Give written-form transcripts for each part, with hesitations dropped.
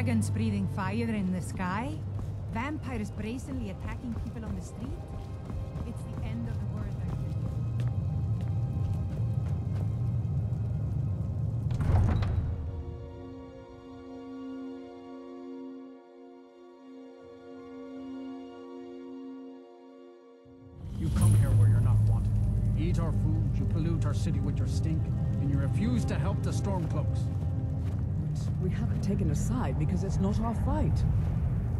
dragons breathing fire in the sky? Vampires brazenly attacking people on the street? It's the end of the world. You come here where you're not wanted. Eat our food, you pollute our city with your stink, and you refuse to help the Stormcloaks. We haven't taken a side because it's not our fight.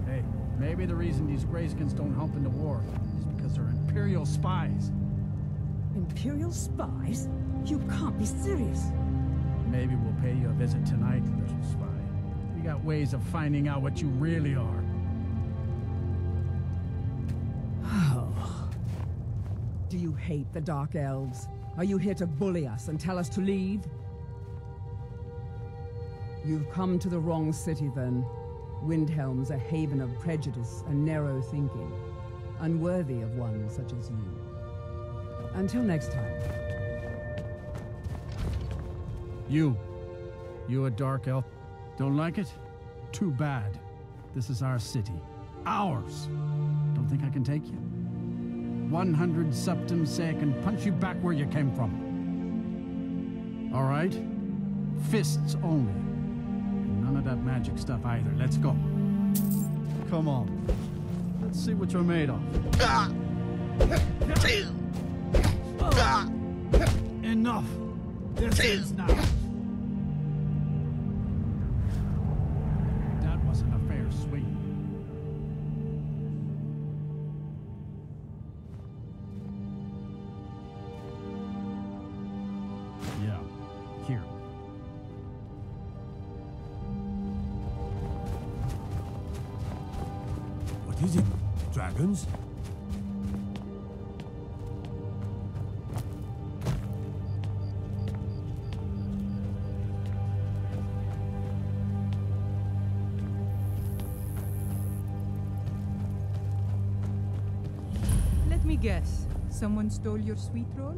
Hey, maybe the reason these Greyskins don't help in the war is because they're Imperial spies. Imperial spies? You can't be serious. Maybe we'll pay you a visit tonight, little spy. We got ways of finding out what you really are. Do you hate the Dark Elves? Are you here to bully us and tell us to leave? You've come to the wrong city, then. Windhelm's a haven of prejudice and narrow thinking, unworthy of one such as you. Until next time. You a Dark Elf. Don't like it? Too bad. This is our city. Ours! Don't think I can take you? 100 septums say I can punch you back where you came from. All right? Fists only. None of that magic stuff either. Let's go. Come on. Let's see what you're made of. Enough. This is now. That wasn't a fair swing. Yeah, here. What is it? Dragons? Let me guess. Someone stole your sweet roll?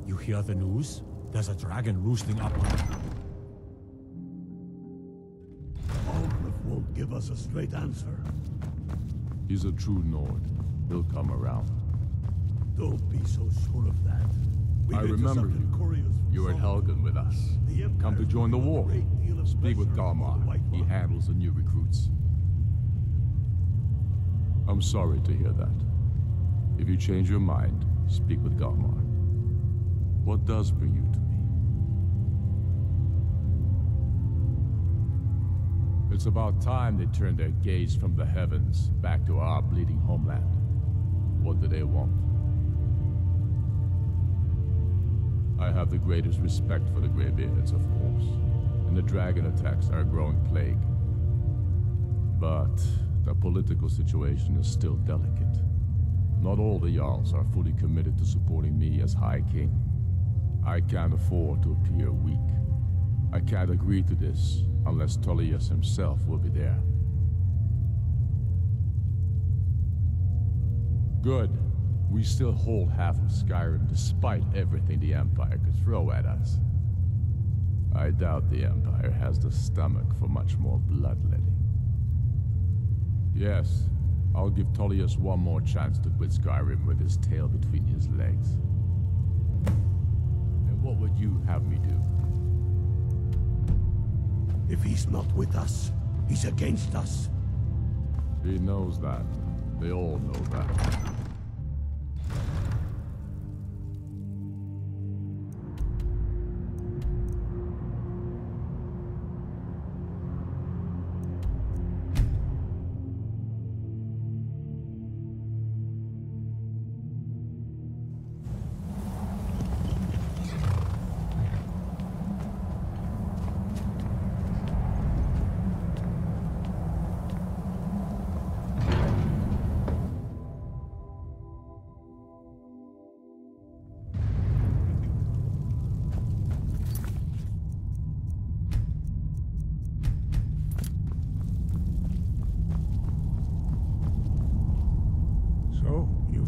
You hear the news? There's a dragon roosting up. Algriff won't give us a straight answer. He's a true Nord. He'll come around. Don't be so sure of that. We've I remember intercepted you. couriers from You were at Solomon. Helgen with us. The Empire's Come to join the putting a war. great deal of Speak with pressure on Garmar. the White He Rod. handles the new recruits. I'm sorry to hear that. If you change your mind, speak with Garmar. What does bring you to me? It's about time they turned their gaze from the heavens back to our bleeding homeland. What do they want? I have the greatest respect for the Greybeards, of course, and the dragon attacks are a growing plague. But the political situation is still delicate. Not all the Jarls are fully committed to supporting me as High King. I can't afford to appear weak. I can't agree to this unless Tullius himself will be there. Good. We still hold half of Skyrim despite everything the Empire could throw at us. I doubt the Empire has the stomach for much more bloodletting. Yes, I'll give Tullius one more chance to quit Skyrim with his tail between his legs. And what would you have me do? If he's not with us, he's against us. He knows that. They all know that.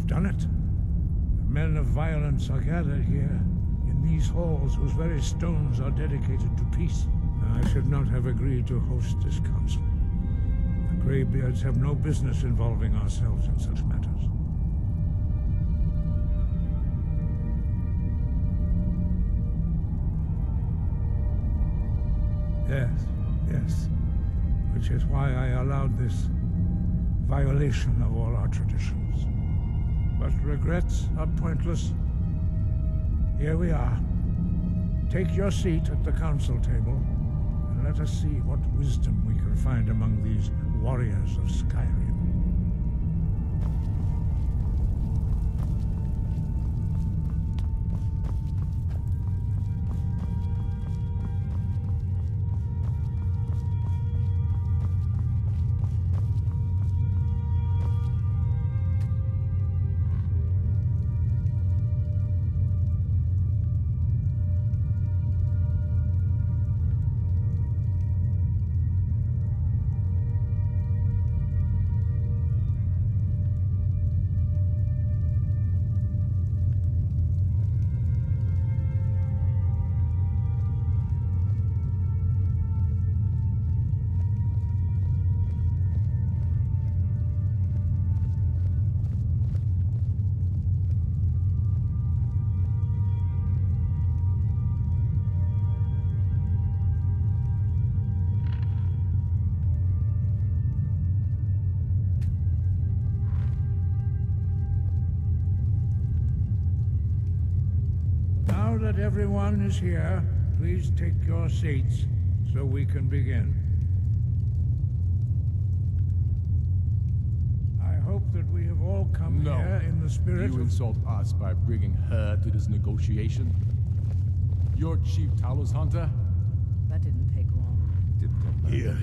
You've done it. The men of violence are gathered here, in these halls whose very stones are dedicated to peace. I should not have agreed to host this council. The Greybeards have no business involving ourselves in such matters. Yes. Which is why I allowed this violation of all our traditions. But regrets are pointless. Here we are. Take your seat at the council table, and let us see what wisdom we can find among these warriors of Skyrim. Now that everyone is here, please take your seats so we can begin. I hope that we have all come here in the spirit You of... insult us by bringing her to this negotiation? You're Chief Talos Hunter? That didn't take long. Here.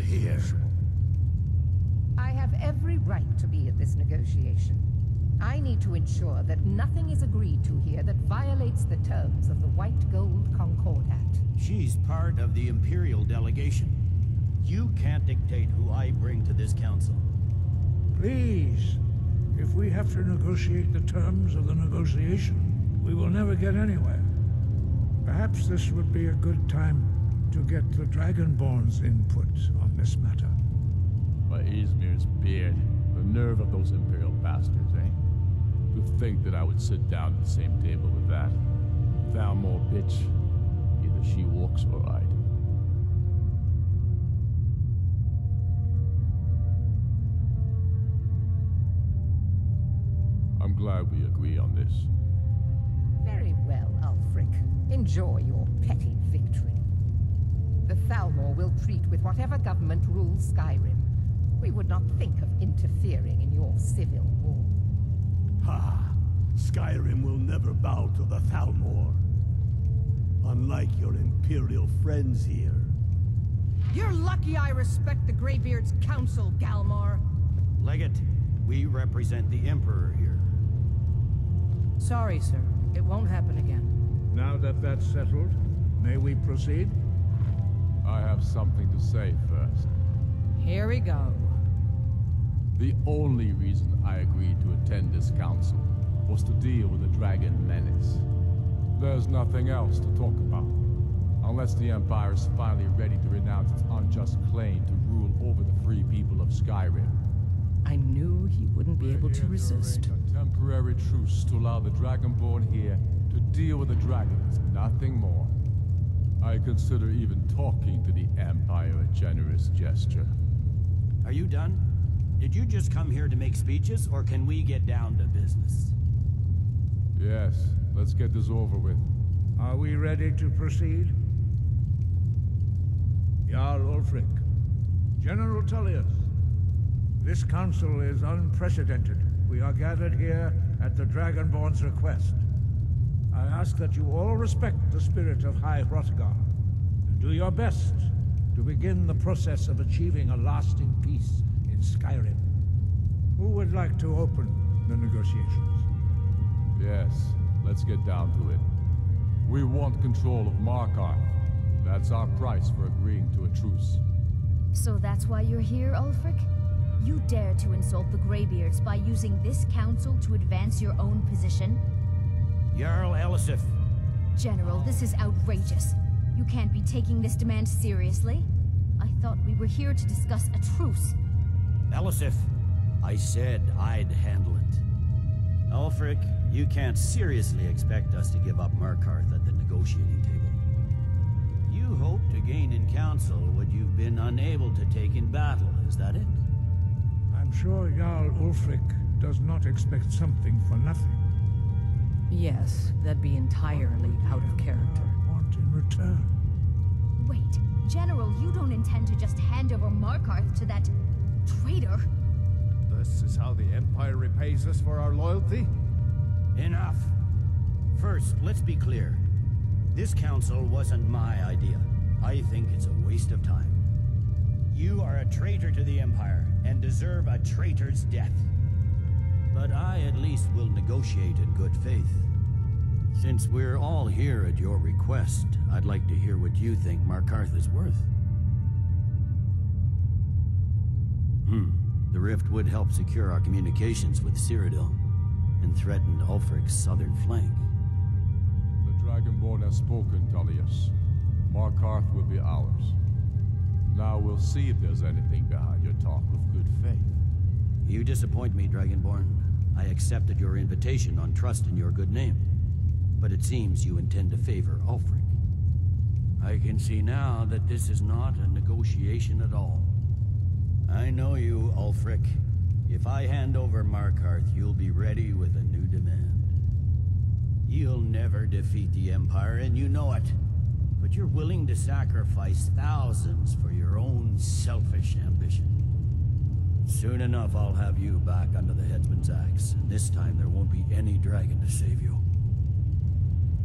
I have every right to be at this negotiation. I need to ensure that nothing is agreed to here that violates the terms of the White Gold Concordat. She's part of the Imperial delegation. You can't dictate who I bring to this council. Please, if we have to negotiate the terms of the negotiation, we will never get anywhere. Perhaps this would be a good time to get the Dragonborn's input on this matter. By Izmir's beard, the nerve of those Imperial bastards, eh? To think that I would sit down at the same table with that. Thalmor bitch. Either she walks or I do. I'm glad we agree on this. Very well, Ulfric. Enjoy your petty victory. The Thalmor will treat with whatever government rules Skyrim. We would not think of interfering in your civil war. Ha! Skyrim will never bow to the Thalmor. Unlike your Imperial friends here. You're lucky I respect the Greybeard's counsel, Galmar. Legate, we represent the Emperor here. Sorry, sir. It won't happen again. Now that that's settled, may we proceed? I have something to say first. Here we go. The only reason I agreed to attend this council was to deal with the dragon menace. There's nothing else to talk about. Unless the Empire is finally ready to renounce its unjust claim to rule over the free people of Skyrim. I knew he wouldn't be able to resist. A temporary truce to allow the Dragonborn here to deal with the dragons, nothing more. I consider even talking to the Empire a generous gesture. Are you done? Did you just come here to make speeches, or can we get down to business? Yes, let's get this over with. Are we ready to proceed? Jarl Ulfric, General Tullius, this council is unprecedented. We are gathered here at the Dragonborn's request. I ask that you all respect the spirit of High Hrothgar, and do your best to begin the process of achieving a lasting peace in Skyrim. Who would like to open the negotiations? Yes, let's get down to it. We want control of Markarth. That's our price for agreeing to a truce. So that's why you're here, Ulfric? You dare to insult the Greybeards by using this council to advance your own position? Jarl Elisif. General, this is outrageous. You can't be taking this demand seriously. I thought we were here to discuss a truce. Elisif, I said I'd handle it. Ulfric, you can't seriously expect us to give up Markarth at the negotiating table. You hope to gain in council what you've been unable to take in battle, is that it? I'm sure Jarl Ulfric does not expect something for nothing. Yes, that'd be entirely out of character. I want in return. Wait, General, you don't intend to just hand over Markarth to that traitor? This is how the Empire repays us for our loyalty? Enough. First, let's be clear. This council wasn't my idea. I think it's a waste of time. You are a traitor to the Empire, and deserve a traitor's death. But I at least will negotiate in good faith. Since we're all here at your request, I'd like to hear what you think Markarth is worth. The rift would help secure our communications with Cyrodiil, and threatened Ulfric's southern flank. The Dragonborn has spoken, Tullius. Markarth will be ours. Now we'll see if there's anything behind your talk of good faith. You disappoint me, Dragonborn. I accepted your invitation on trust in your good name. But it seems you intend to favor Ulfric. I can see now that this is not a negotiation at all. I know you, Ulfric. If I hand over Markarth, you'll be ready with a new demand. You'll never defeat the Empire, and you know it. But you're willing to sacrifice thousands for your own selfish ambition. Soon enough, I'll have you back under the headsman's axe, and this time there won't be any dragon to save you.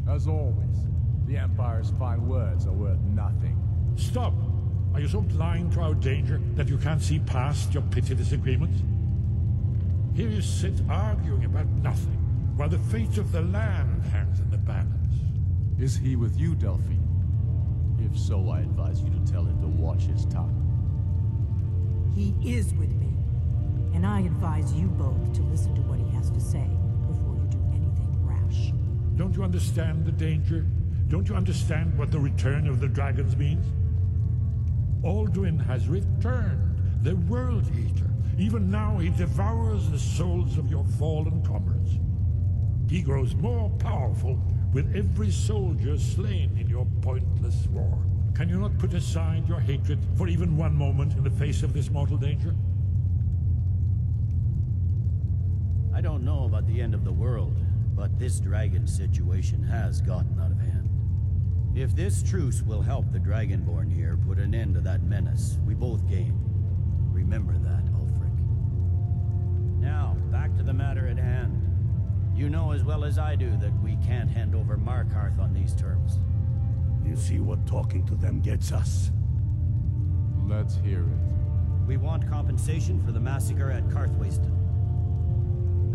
As always, the Empire's fine words are worth nothing. Stop! Are you so blind to our danger that you can't see past your petty disagreements? Here you sit arguing about nothing, while the fate of the land hangs in the balance. Is he with you, Delphine? If so, I advise you to tell him to watch his tongue. He is with me, and I advise you both to listen to what he has to say before you do anything rash. Don't you understand the danger? Don't you understand what the return of the dragons means? Alduin has returned, the World Eater. Even now he devours the souls of your fallen comrades. He grows more powerful with every soldier slain in your pointless war. Can you not put aside your hatred for even one moment in the face of this mortal danger? I don't know about the end of the world, but this dragon situation has gotten out of hand. If this truce will help the Dragonborn here put an end to that menace, we both gain. Remember that, Ulfric. Now, back to the matter at hand. You know as well as I do that we can't hand over Markarth on these terms. You see what talking to them gets us? Let's hear it. We want compensation for the massacre at Karthwasten.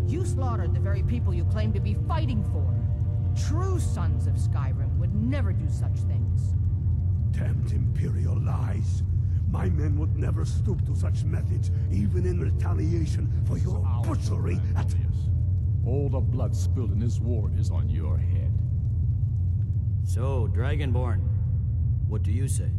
You slaughtered the very people you claim to be fighting for. True sons of Skyrim would never do such things. Damned Imperial lies. My men would never stoop to such methods, even in retaliation for your butchery at... All the blood spilled in this war is on your head. So, Dragonborn, what do you say?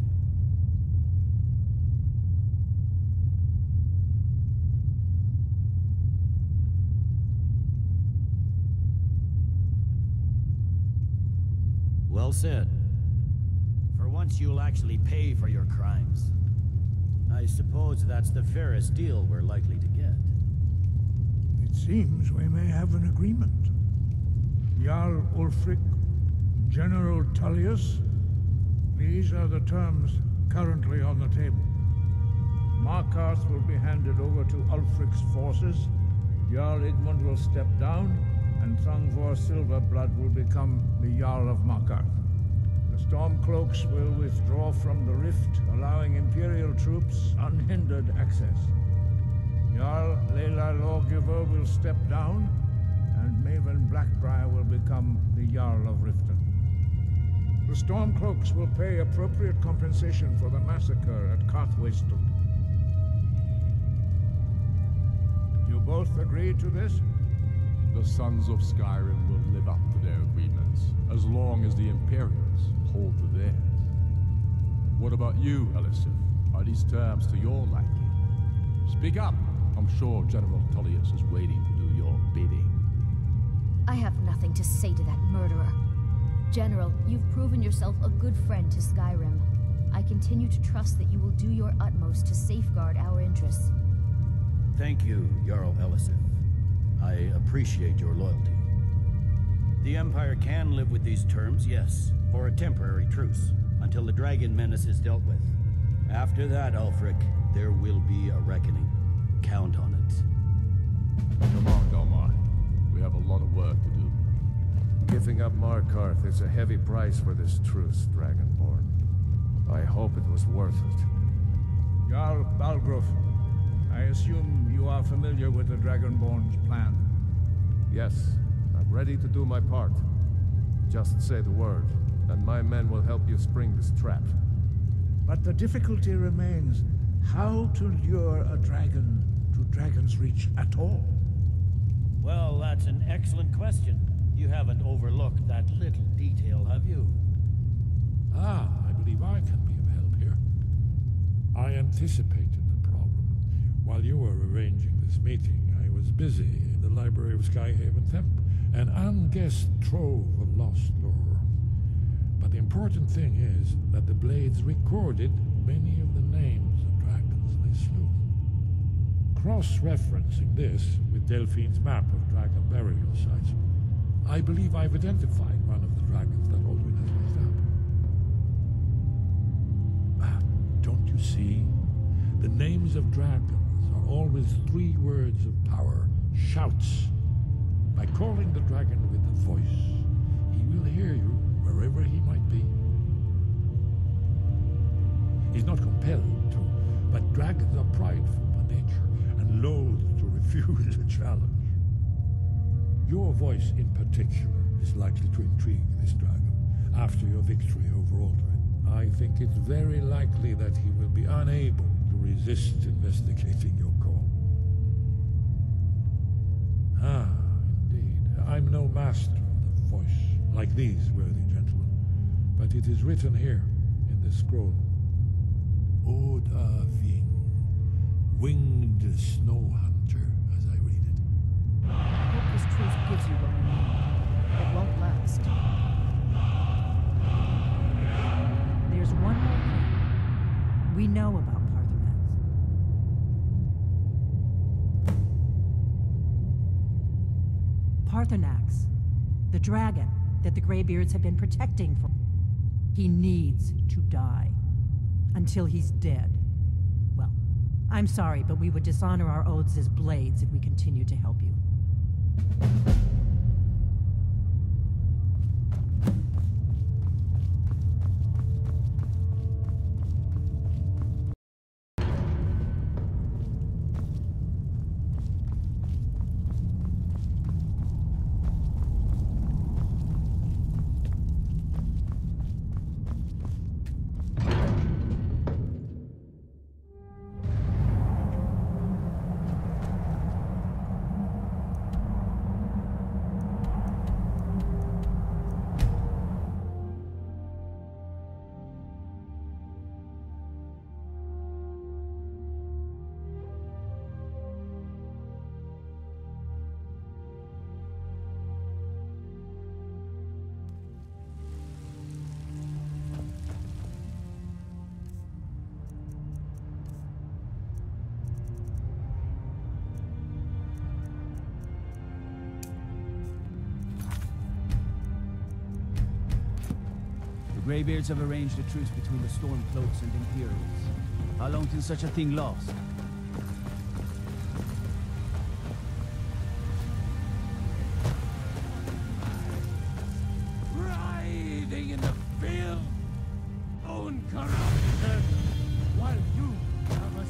Well said. For once you'll actually pay for your crimes. I suppose that's the fairest deal we're likely to get. It seems we may have an agreement. Jarl Ulfric, General Tullius, these are the terms currently on the table. Markarth will be handed over to Ulfric's forces, Jarl Igmund will step down, and Thangvor Silverblood will become the Jarl of Markarth. The Stormcloaks will withdraw from the rift, allowing Imperial troops unhindered access. Jarl Leila Lawgiver will step down, and Maven Blackbriar will become the Jarl of Riften. The Stormcloaks will pay appropriate compensation for the massacre at Karthwasten. both agreed to this? The Sons of Skyrim will live up to their agreements, as long as the Imperials hold to theirs. What about you, Elisif? Are these terms to your liking? Speak up! I'm sure General Tullius is waiting to do your bidding. I have nothing to say to that murderer. General, you've proven yourself a good friend to Skyrim. I continue to trust that you will do your utmost to safeguard our interests. Thank you, Jarl Elisif. I appreciate your loyalty. The Empire can live with these terms, yes, for a temporary truce, until the dragon menace is dealt with. After that, Ulfric, there will be a reckoning. Count on it. Come on, Delmar. We have a lot of work to do. Giving up Markarth is a heavy price for this truce, Dragonborn. I hope it was worth it. Jarl Balgruuf, I assume you are familiar with the Dragonborn's plan. Yes, I'm ready to do my part. Just say the word, and my men will help you spring this trap. But the difficulty remains how to lure a dragon to Dragon's Reach at all. Well, that's an excellent question. You haven't overlooked that little detail, have you? Ah, I believe I can be of help here. I anticipated the problem. While you were arranging this meeting, I was busy in the library of Skyhaven Temp, an unguessed trove of lost lore. But the important thing is that the Blades recorded many of the names of dragons they slew. Cross-referencing this with Delphine's map of dragon burial sites, I believe I've identified one of the dragons that Alduin has raised up. Don't you see? The names of dragons are always 3 words of power, shouts. By calling the dragon with a voice, he will hear you wherever he might be. He's not compelled to, but dragons are prideful by nature and loath to refuse a challenge. Your voice in particular is likely to intrigue this dragon after your victory over Alduin. I think it's very likely that he will be unable to resist investigating your call. Ah, indeed. I'm no master of the voice, like these worthy gentlemen, but it is written here in this scroll. Oda Ving, winged snow hunter, as I read it. I hope this truth gives you what you need. It won't last. There's one more thing. We know about Paarthurnax, the dragon that the Greybeards have been protecting for. He needs to die. Until he's dead. Well, I'm sorry, but we would dishonor our oaths as Blades if we continue to help you. Greybeards have arranged a truce between the Stormcloaks and Imperials. How long can such a thing last? Writhing in the field, uncorrupted, while you have us.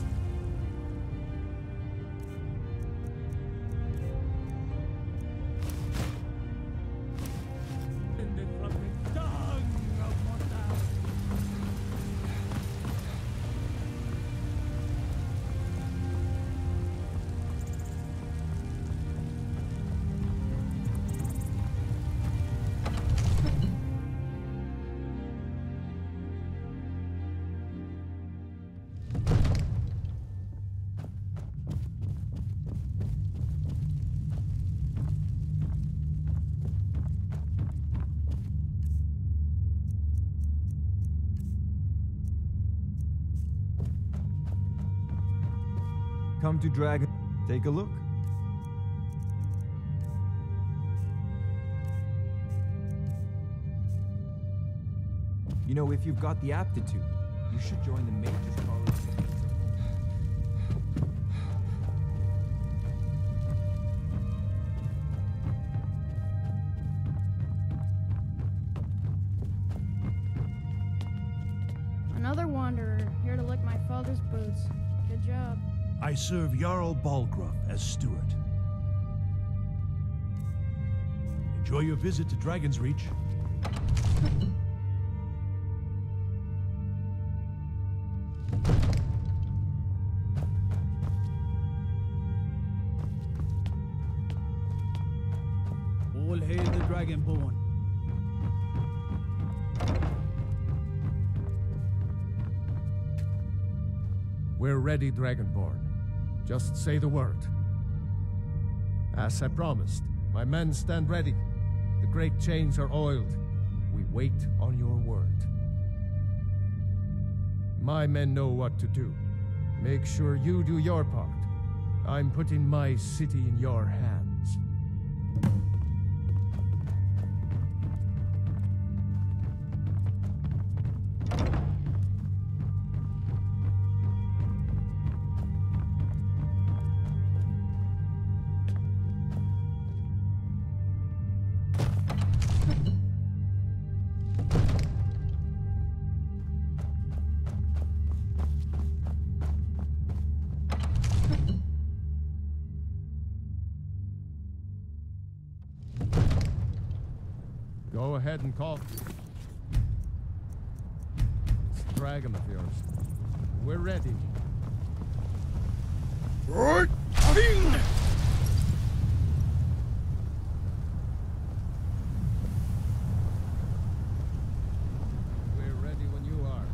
Come to Dragon. Take a look. You know, if you've got the aptitude, you should join the Mages College. Another wanderer, here to lick my father's boots. Good job. I serve Jarl Balgruuf as steward. Enjoy your visit to Dragon's Reach. All hail the Dragonborn. We're ready, Dragonborn. Just say the word. As I promised, my men stand ready. The great chains are oiled. We wait on your word. My men know what to do. Make sure you do your part. I'm putting my city in your hands. Go ahead and call. This dragon of yours. We're ready. Right. We're ready when you are.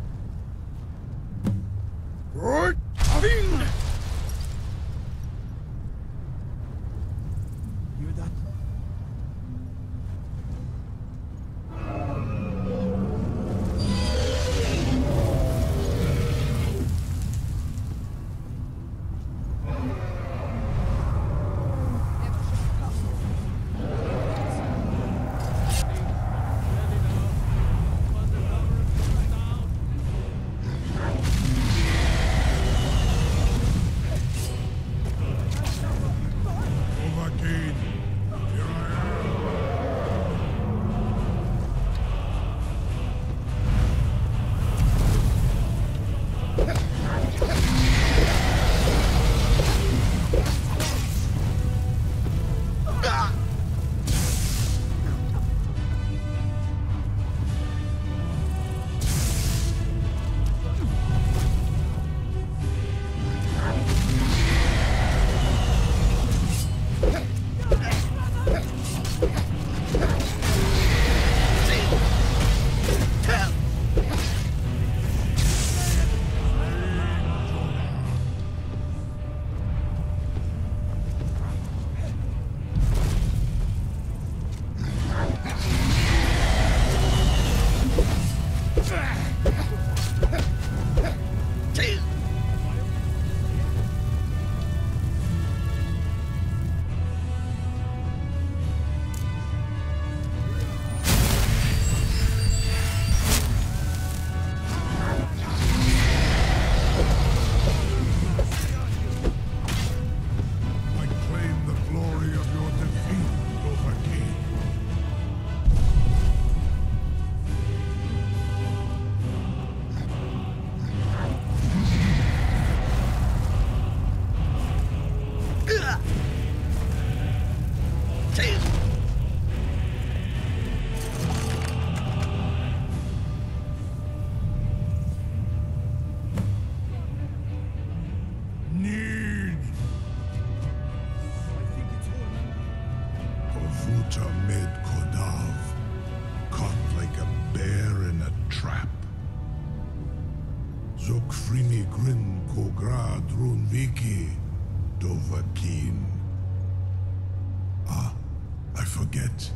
Right. Hear that? Ah, I forget.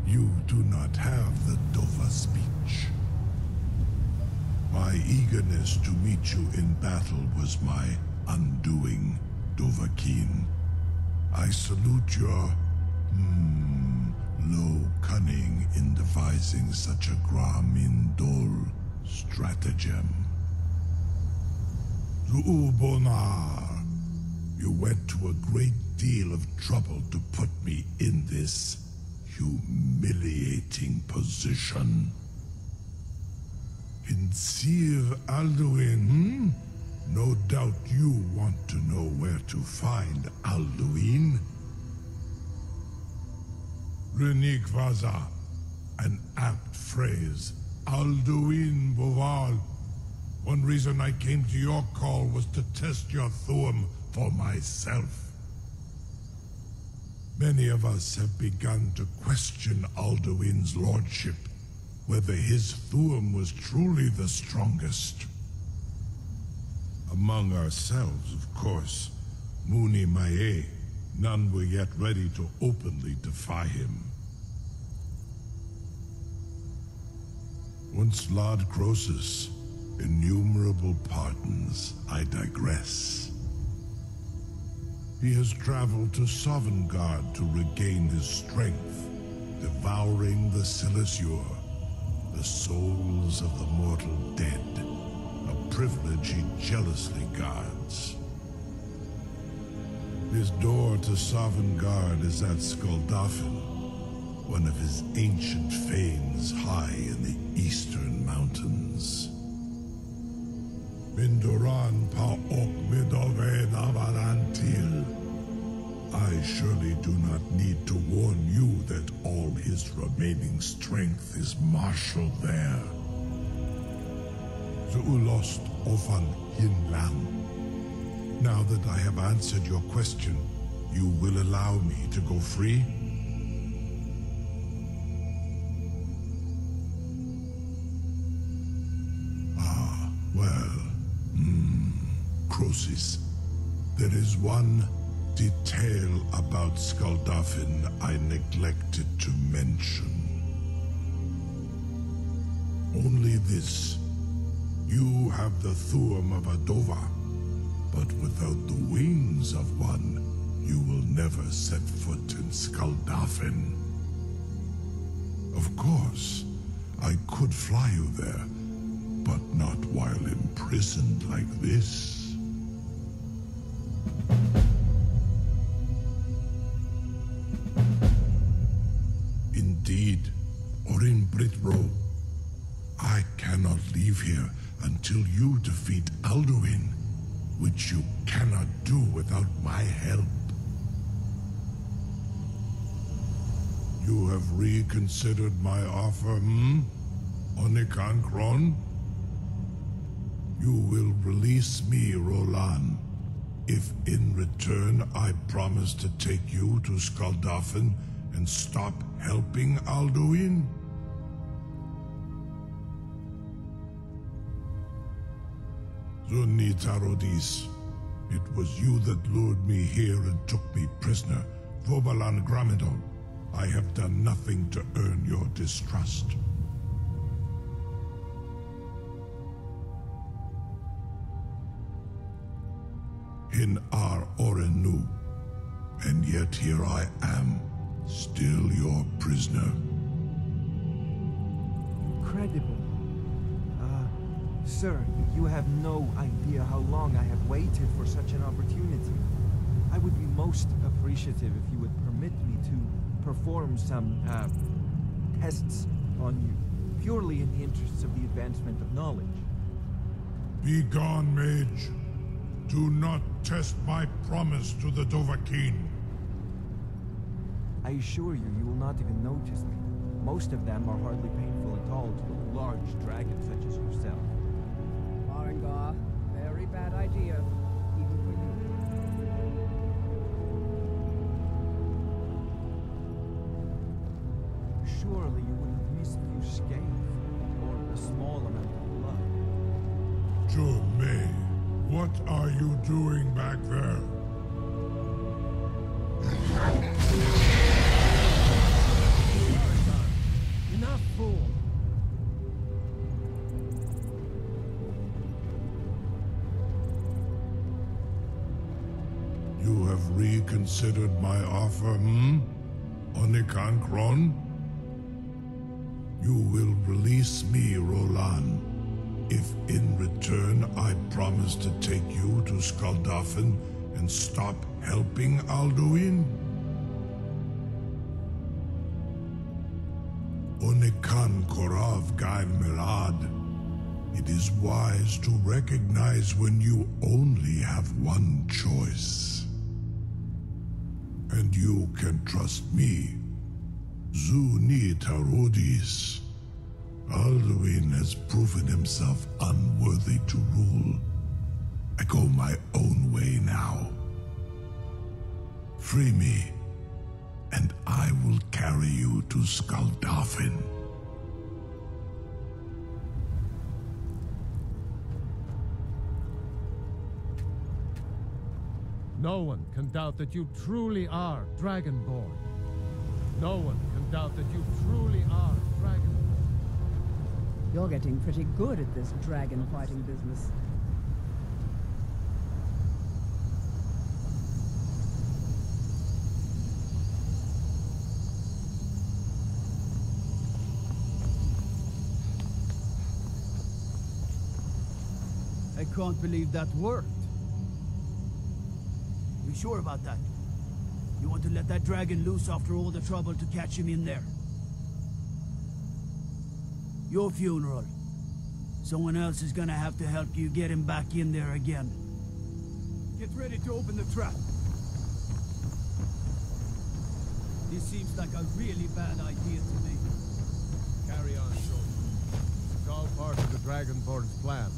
You do not have the Dova speech. My eagerness to meet you in battle was my undoing. Dovahkiin. I salute your, low cunning in devising such a Gra-Min-Dol stratagem. Zu'ul-Bonar, you went to a great deal of trouble to put me in this humiliating position. In Sir Alduin, No doubt you want to know where to find Alduin. Renik Vaza, an apt phrase. Alduin Boval. One reason I came to your call was to test your Thuum for myself. Many of us have begun to question Alduin's lordship, whether his Thuum was truly the strongest. Among ourselves, of course, Muni Mae, none were yet ready to openly defy him. Once Lord Croesus, innumerable pardons, I digress. He has traveled to Sovngarde to regain his strength, devouring the Silesur, the souls of the mortal dead, a privilege he jealously guards. His door to Sovngarde is at Skuldafn, one of his ancient fanes high in the eastern mountains. Mindoran Paok Midove Navarantil. I surely do not need to warn you that all his remaining strength is marshaled there. Zuulost Ofan Hinlan. Now that I have answered your question, you will allow me to go free? Ah, well, Croesus, there is one detail about Skuldafn I neglected to mention. Only this. You have the Thuum of a Dova, but without the wings of one, you will never set foot in Skuldafn. Of course, I could fly you there, but not while imprisoned like this. Indeed, or in Britbro, I cannot leave here until you defeat Alduin, which you cannot do without my help. You have reconsidered my offer, Onikan Kron? You will release me, Roland, if in return I promise to take you to Skuldafn and stop helping Alduin? Zunitarodis, it was you that lured me here and took me prisoner. Vobalan Gramidon, I have done nothing to earn your distrust. In Ar Orenu, and yet here I am, still your prisoner. Incredible. Sir, you have no idea how long I have waited for such an opportunity. I would be most appreciative if you would permit me to perform some, tests on you, purely in the interests of the advancement of knowledge. Be gone, mage. Do not test my promise to the Dovahkiin. I assure you, you will not even notice me. Most of them are hardly painful at all to a large dragon such as yourself. Farengar, very bad idea, even for you. Surely you would have missed a few scathes, or a small amount of blood. Jume, what are you doing back there? Enough, fool! You have reconsidered my offer, Onikan Kron? You will release me, Roland, if in return I promise to take you to Skuldafn and stop helping Alduin? Onikan Korav Gain Mirad. It is wise to recognize when you only have one choice. And you can trust me. Zuni Tarodis. Alduin has proven himself unworthy to rule. I go my own way now. Free me, and I will carry you to Skuldafn. No one can doubt that you truly are Dragonborn. No one can doubt that you truly are Dragonborn. You're getting pretty good at this dragon fighting business. I can't believe that worked. You sure about that? You want to let that dragon loose after all the trouble to catch him in there? Your funeral. Someone else is gonna have to help you get him back in there again. Get ready to open the trap. This seems like a really bad idea to me. Carry on, soldier. It's all part of the Dragonborn's plan.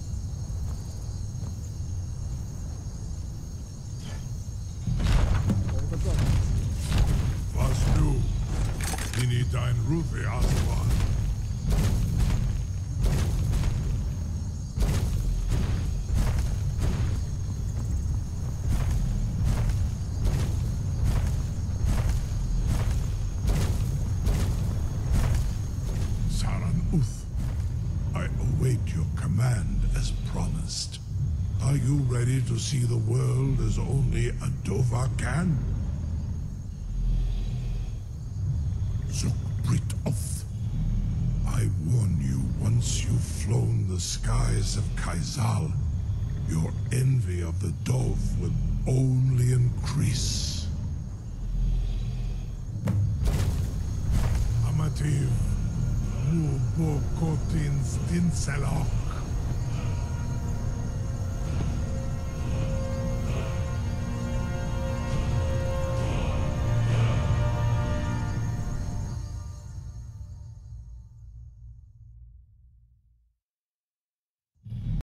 Was du? Ini dein Rufe Aswan. Saran Uth, I await your command as promised. Are you ready to see the world as only a Dova can? Zukbrit Oth. I warn you, once you've flown the skies of Kaizal, your envy of the Dove will only increase. Amativ, Mubokotin Stinsela.